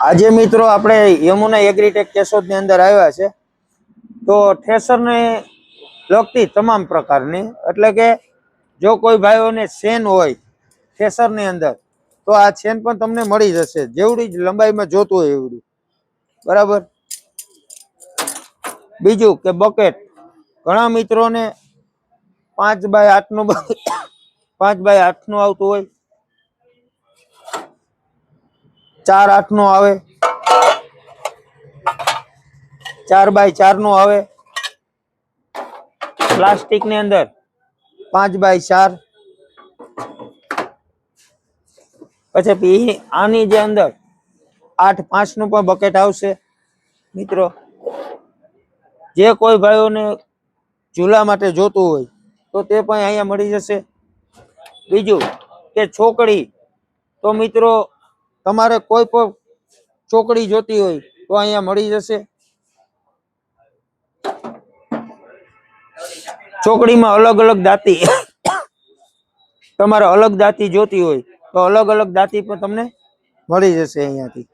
આજે મિત્રો આપણે યમુના એગ્રીટેક કેશોદ ની અંદર આવ્યા છે તો થ્રેસર ને લગતી તમામ પ્રકારની એટલે કે જો કોઈ ભાઈઓને શેન હોય થ્રેસર ની અંદર તો આ શેન પણ તમને મળી જશે જેવડી જ લંબાઈમાં જોતું હોય એવડી બરાબર। બીજું કે બકેટ ઘણા મિત્રોને 5x8 નું 5x8 નું આવતું હોય 4x8 નું આવે 4x4 નું આવે પ્લાસ્ટિક ની અંદર 5x4 પછી આની જે અંદર 8x5 નું પણ બકેટ આવશે મિત્રો। જે કોઈ ભાઈઓને ઝૂલા માટે જોતું હોય તો તે પણ અહીંયા મળી જશે। બીજું કે છોકડી તો મિત્રો તમારે કોઈ પણ ચોકડી જોતી હોય તો અહીંયા મળી જશે। ચોકડીમાં અલગ અલગ દાંતી તમારે અલગ દાંતી જોતી હોય તો અલગ અલગ દાંતી પણ તમને મળી જશે અહીંયાથી।